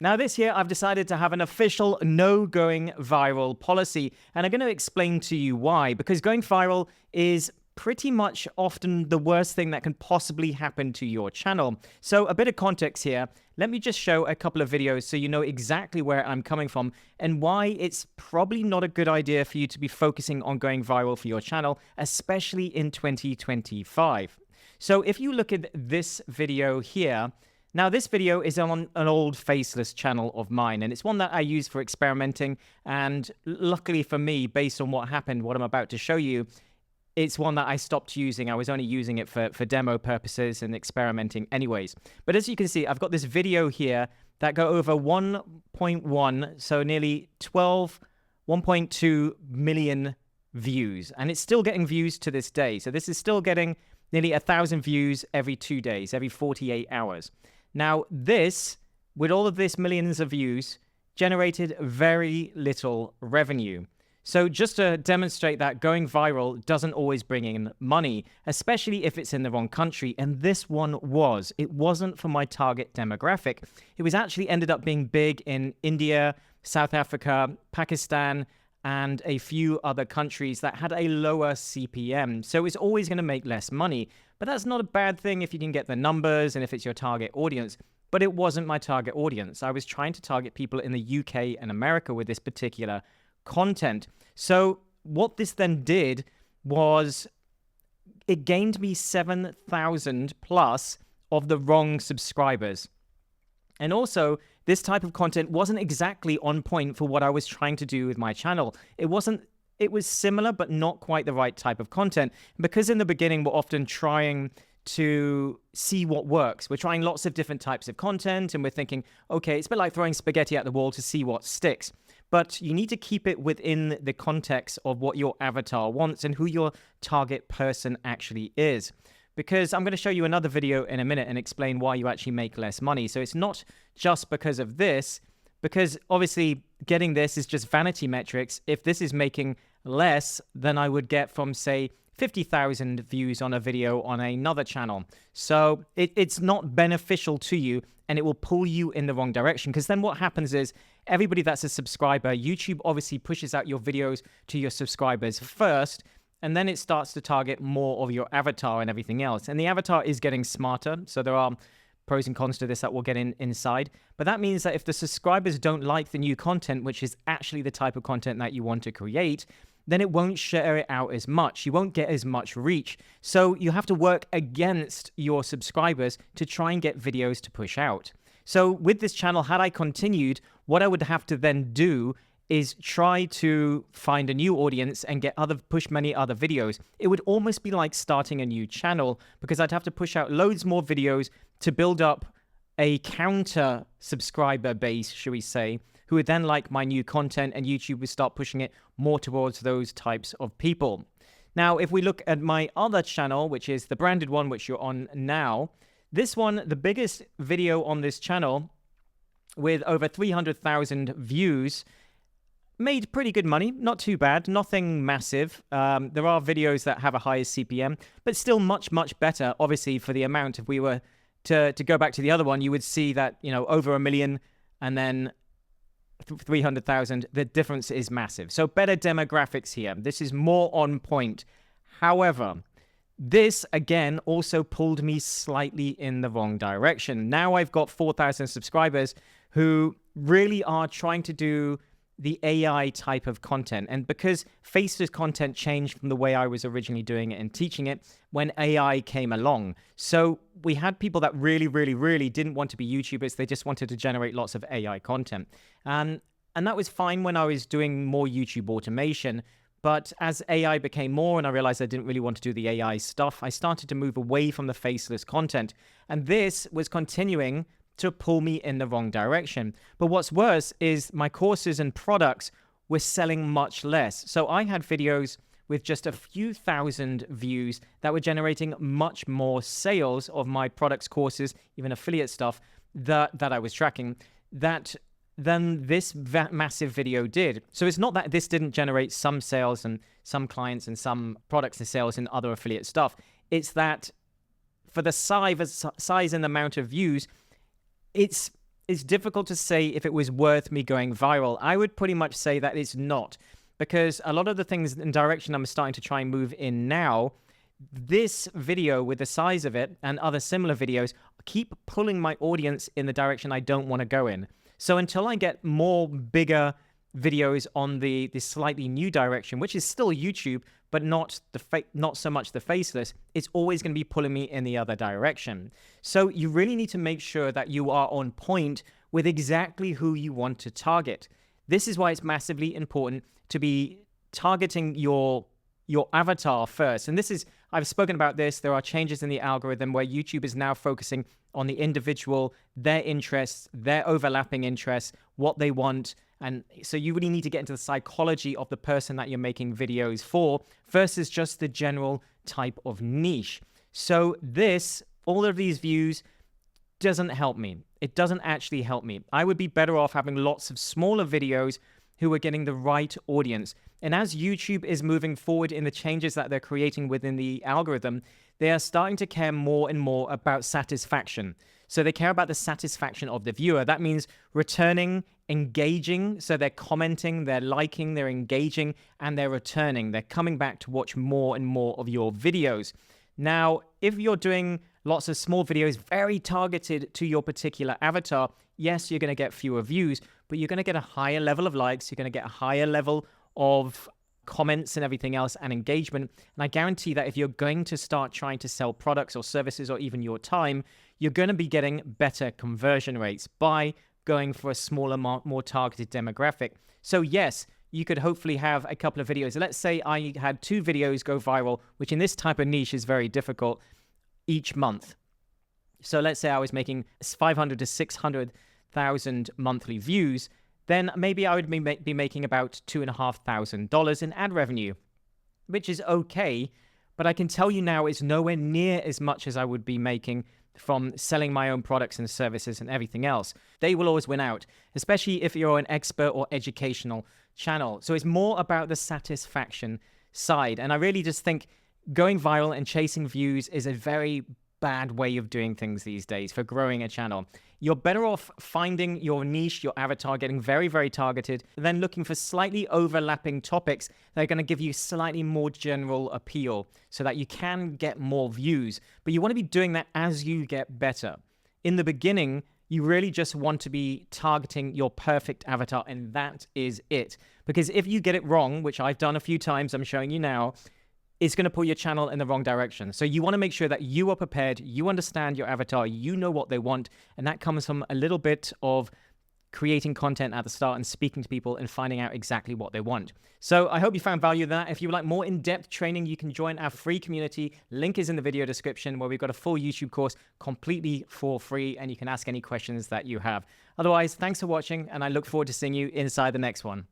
Now this year, I've decided to have an official no going viral policy, and I'm going to explain to you why. Because going viral is pretty much often the worst thing that can possibly happen to your channel. So a bit of context here. Let me just show a couple of videos so you know exactly where I'm coming from and why it's probably not a good idea for you to be focusing on going viral for your channel, especially in 2025. So if you look at this video here, now, this video is on an old faceless channel of mine, and it's one that I use for experimenting, and luckily for me, based on what happened, what I'm about to show you, it's one that I stopped using. I was only using it for demo purposes and experimenting anyways. But as you can see, I've got this video here that got over 1.1, so nearly 1.2 million views, and it's still getting views to this day. So this is still getting nearly 1,000 views every 2 days, every 48 hours. Now, this, with all of this millions of views, generated very little revenue. So just to demonstrate that going viral doesn't always bring in money, especially if it's in the wrong country. And this one was. It wasn't for my target demographic. It was actually ended up being big in India, South Africa, Pakistan, and a few other countries that had a lower CPM. So it's always going to make less money. But that's not a bad thing if you can get the numbers and if it's your target audience. But it wasn't my target audience. I was trying to target people in the UK and America with this particular content. So what this then did was it gained me 7,000 plus of the wrong subscribers. And also, this type of content wasn't exactly on point for what I was trying to do with my channel. It was similar, but not quite the right type of content. Because in the beginning, we're often trying to see what works. We're trying lots of different types of content, and we're thinking, okay, it's a bit like throwing spaghetti at the wall to see what sticks. But you need to keep it within the context of what your avatar wants and who your target person actually is. Because I'm going to show you another video in a minute and explain why you actually make less money. So it's not just because of this, because obviously getting this is just vanity metrics. If this is making less than I would get from, say, 50,000 views on a video on another channel. So it's not beneficial to you, and it will pull you in the wrong direction. Because then what happens is everybody that's a subscriber, YouTube obviously pushes out your videos to your subscribers first, and then it starts to target more of your avatar and everything else. And the avatar is getting smarter. So there are pros and cons to this that we'll get inside. But that means that if the subscribers don't like the new content, which is actually the type of content that you want to create, then it won't share it out as much. You won't get as much reach. So you have to work against your subscribers to try and get videos to push out. So with this channel, had I continued, what I would have to then do is try to find a new audience and push many other videos. It would almost be like starting a new channel, because I'd have to push out loads more videos to build up a counter subscriber base, should we say, who would then like my new content, and YouTube would start pushing it more towards those types of people. Now, if we look at my other channel, which is the branded one, which you're on now, this one, the biggest video on this channel with over 300,000 views, made pretty good money, not too bad, nothing massive. There are videos that have a higher CPM, but still much, much better, obviously, for the amount. If we were to go back to the other one, you would see that, over 1 million and then 300,000, the difference is massive. So better demographics here. This is more on point. However, this, again, also pulled me slightly in the wrong direction. Now I've got 4,000 subscribers who really are trying to do the AI type of content. And because faceless content changed from the way I was originally doing it and teaching it when AI came along. So we had people that really, really, really didn't want to be YouTubers. They just wanted to generate lots of AI content. And that was fine when I was doing more YouTube automation. But as AI became more and I realized I didn't really want to do the AI stuff, I started to move away from the faceless content. And this was continuing to pull me in the wrong direction. But what's worse is my courses and products were selling much less. So I had videos with just a few thousand views that were generating much more sales of my products, courses, even affiliate stuff that I was tracking than this massive video did. So it's not that this didn't generate some sales and some clients and some products and sales and other affiliate stuff. It's that for the size and the amount of views, it's it's difficult to say if it was worth me going viral. I would pretty much say that it's not, because a lot of the things in direction I'm starting to try and move in now, this video with the size of it and other similar videos keep pulling my audience in the direction I don't want to go in. So until I get more bigger videos on the slightly new direction, which is still YouTube, but not so much the faceless, it's always going to be pulling me in the other direction. So you really need to make sure that you are on point with exactly who you want to target. This is why it's massively important to be targeting your avatar first. And this is, I've spoken about this, there are changes in the algorithm where YouTube is now focusing on the individual, their interests, their overlapping interests, what they want. And so you really need to get into the psychology of the person that you're making videos for versus just the general type of niche. So all of these views doesn't help me. It doesn't actually help me. I would be better off having lots of smaller videos who are getting the right audience. And as YouTube is moving forward in the changes that they're creating within the algorithm, they are starting to care more and more about satisfaction. So they care about the satisfaction of the viewer. That means returning, engaging. So they're commenting, they're liking, they're engaging, and they're returning. They're coming back to watch more and more of your videos. Now, if you're doing lots of small videos very targeted to your particular avatar, yes, you're going to get fewer views, but you're going to get a higher level of likes. You're going to get a higher level of comments and everything else and engagement. And I guarantee that if you're going to start trying to sell products or services or even your time, you're going to be getting better conversion rates by going for a smaller, more targeted demographic. So yes, you could hopefully have a couple of videos. Let's say I had 2 videos go viral, which in this type of niche is very difficult, each month. So let's say I was making 500 to 600,000 monthly views, then maybe I would be making about $2,500 in ad revenue, which is okay. But I can tell you now it's nowhere near as much as I would be making from selling my own products and services and everything else. They will always win out, especially if you're an expert or educational channel. So it's more about the satisfaction side. And I really just think going viral and chasing views is a very bad way of doing things these days for growing a channel. You're better off finding your niche, your avatar, getting very, very targeted, then looking for slightly overlapping topics that are going to give you slightly more general appeal so that you can get more views. But you want to be doing that as you get better. In the beginning, you really just want to be targeting your perfect avatar, and that is it. Because if you get it wrong, which I've done a few times, I'm showing you now, it's going to pull your channel in the wrong direction. So you want to make sure that you are prepared, you understand your avatar, you know what they want, and that comes from a little bit of creating content at the start and speaking to people and finding out exactly what they want. So I hope you found value in that. If you would like more in-depth training, you can join our free community. Link is in the video description, where we've got a full YouTube course completely for free, and you can ask any questions that you have. Otherwise, thanks for watching, and I look forward to seeing you inside the next one.